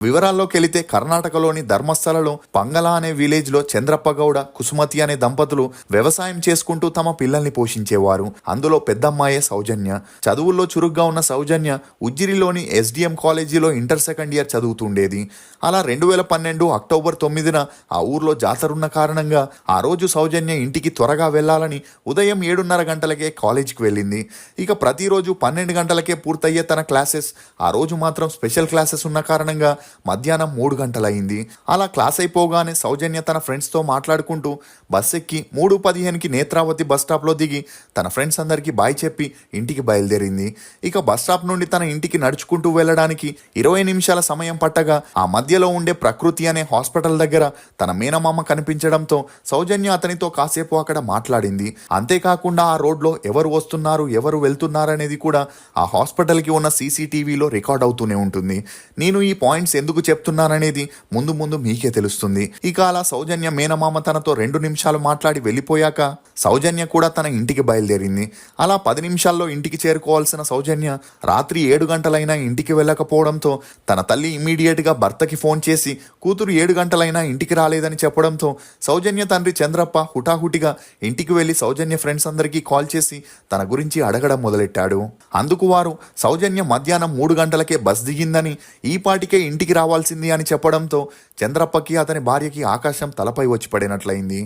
వివరాల్లోకెళితే కర్ణాటకలోని ధర్మస్థలలో పంగల అనే విలేజ్లో చంద్రప్ప గౌడ, కుసుమతి అనే దంపతులు వ్యవసాయం చేసుకుంటూ తమ పిల్లల్ని పోషించేవారు. అందులో పెద్దమ్మాయే సౌజన్య. చదువుల్లో చురుగ్గా ఉన్న సౌజన్య ఉజ్జిరిలోని ఎస్డిఎం కాలేజీలో ఇంటర్ సెకండ్ ఇయర్ చదువుతుండేది. అలా 2012 అక్టోబర్ 9న ఆ ఊర్లో జాతరున్న కారణంగా ఆ రోజు సౌజన్య ఇంటికి త్వరగా వెళ్లాలని ఉదయం 7:30 గంటలకే కాలేజీకి వెళ్ళింది. ఇక ప్రతిరోజు 12 గంటలకే పూర్తయ్యే తన క్లాసెస్ ఆ రోజు మాత్రం స్పెషల్ క్లాసెస్ ఉన్న కారణంగా మధ్యాహ్నం 3 గంటలయింది. అలా క్లాస్ అయిపోగానే సౌజన్య తన ఫ్రెండ్స్తో మాట్లాడుకుంటూ బస్ ఎక్కి 3:15కి నేత్రావతి బస్ స్టాప్లో దిగి తన ఫ్రెండ్స్ అందరికీ బాయ్ చెప్పి ఇంటికి బయలుదేరింది. ఇక బస్ స్టాప్ నుండి తన ఇంటికి నడుచుకుంటూ వెళ్ళడానికి 20 నిమిషాల సమయం పట్టగా ఆ మధ్యలో ఉండే ప్రకృతి అనే హాస్పిటల్ దగ్గర తన మేనమామ కనిపించడంతో సౌజన్య అతనితో కాసేపు అక్కడ మాట్లాడింది. అంతేకాకుండా ఆ రోడ్లో ఎవరు వస్తున్నారు, ఎవరు వెళ్తున్నారనేది కూడా ఆ హాస్పిటల్కి ఉన్న సీసీటీవీలో రికార్డ్ అవుతూనే ఉంటుంది. నేను ఈ పాయింట్స్ ఎందుకు చెప్తున్నాననేది ముందు ముందు మీకే తెలుస్తుంది. ఇక అలా సౌజన్య మేనమామ తనతో 2 నిమిషాలు మాట్లాడి వెళ్ళిపోయాక సౌజన్య కూడా తన ఇంటికి బయలుదేరింది. అలా 10 నిమిషాల్లో ఇంటికి చేరుకోవాల్సిన సౌజన్య రాత్రి 7 గంటలైనా ఇంటికి వెళ్ళకపోవడంతో తన తల్లి ఇమ్మీడియట్గా భర్తకి ఫోన్ చేసి కూతురు 7 గంటలైనా ఇంటికి రాలేదని చెప్పడంతో సౌజన్య తండ్రి చంద్రప్ప హుటాహుటిగా ఇంటికి వెళ్లి సౌజన్య ఫ్రెండ్స్ అందరికీ కాల్ చేసి తన గురించి అడగడం మొదలెట్టాడు. అందుకు వారు సౌజన్య మధ్యాహ్నం 3 గంటలకే బస్ దిగిందని, ఈ పాటికే ఇంటికి రావాల్సింది అని చెప్పడంతో చంద్రప్పకి అతని భార్యకి ఆకాశం తలపై వచ్చి పడినట్లయింది.